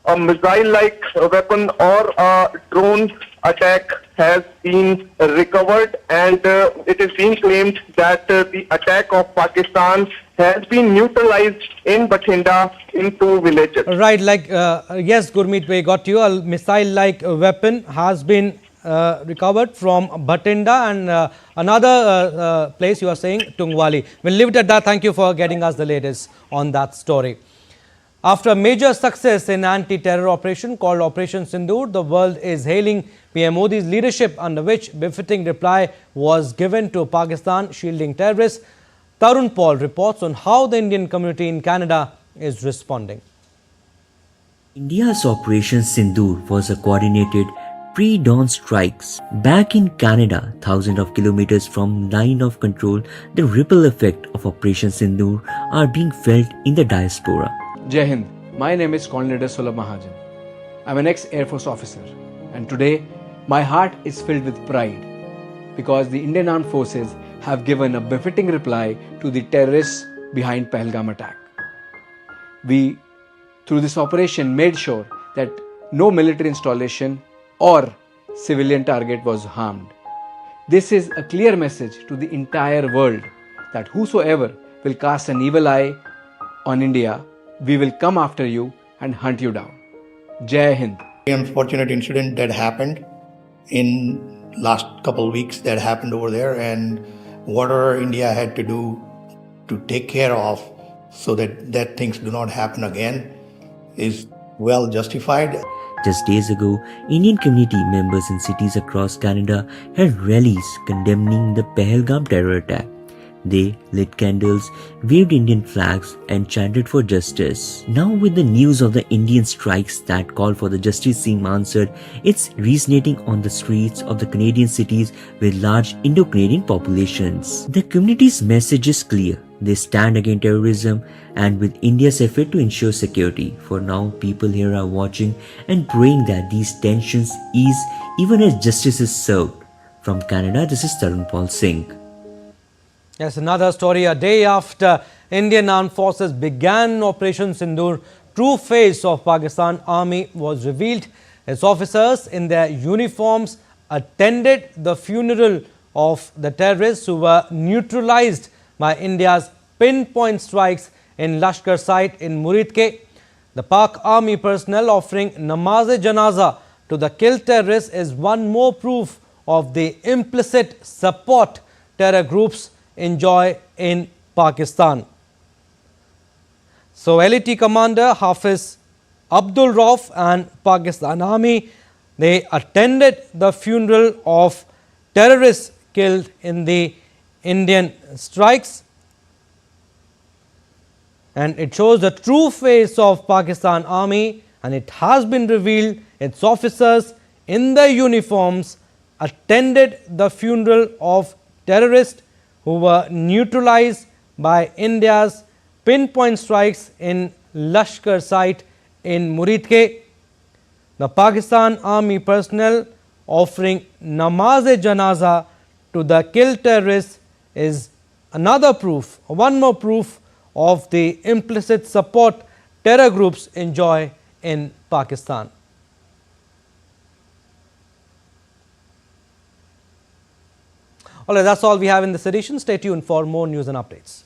a missile-like weapon or a drone attack has been recovered, and it is being claimed that the attack of Pakistan has been neutralized in Bathinda in two villages. Right, like, yes, Gurmeet, we got you. A missile-like weapon has been recovered from Bathinda, and another place you are saying, Tungwali. We'll leave it at that. Thank you for getting us the latest on that story. After a major success in anti-terror operation called Operation Sindoor, the world is hailing PM Modi's leadership, under which befitting reply was given to Pakistan shielding terrorists. Tarun Paul reports on how the Indian community in Canada is responding. India's Operation Sindoor was a coordinated pre-dawn strikes. Back in Canada, thousands of kilometers from line of control, the ripple effect of Operation Sindoor are being felt in the diaspora. Jai Hind. My name is Colonel Sulabh Mahajan. I'm an ex-Air Force officer, and today my heart is filled with pride because the Indian Armed Forces have given a befitting reply to the terrorists behind Pahalgam attack. We, through this operation, made sure that no military installation or civilian target was harmed. This is a clear message to the entire world that whosoever will cast an evil eye on India, we will come after you and hunt you down. Jai Hind. The unfortunate incident that happened in last couple of weeks that happened over there, and whatever India had to do to take care of so that things do not happen again is well justified. Just days ago, Indian community members in cities across Canada held rallies condemning the Pahalgam terror attack. They lit candles, waved Indian flags and chanted for justice. Now with the news of the Indian strikes that call for the justice seem answered, it's resonating on the streets of the Canadian cities with large Indo-Canadian populations. The community's message is clear. They stand against terrorism and with India's effort to ensure security. For now, people here are watching and praying that these tensions ease even as justice is served. From Canada, this is Tarun Paul Singh. Yes, another story. A day after Indian Armed Forces began Operation Sindoor, true face of Pakistan Army was revealed. Its officers in their uniforms attended the funeral of the terrorists who were neutralized by India's pinpoint strikes in Lashkar site in Muridke. The Pak Army personnel offering namaz-e-janaza to the killed terrorists is one more proof of the implicit support terror groups enjoy in Pakistan. So LET Commander Hafiz Abdul Rauf and Pakistan Army, they attended the funeral of terrorists killed in the Indian strikes, and it shows the true face of Pakistan Army, and it has been revealed its officers in their uniforms attended the funeral of terrorists who were neutralized by India's pinpoint strikes in Lashkar site in Muridke. The Pakistan Army personnel offering namaz-e-janaza to the killed terrorists is another proof, one more proof of the implicit support terror groups enjoy in Pakistan. All right, that's all we have in this edition. Stay tuned for more news and updates.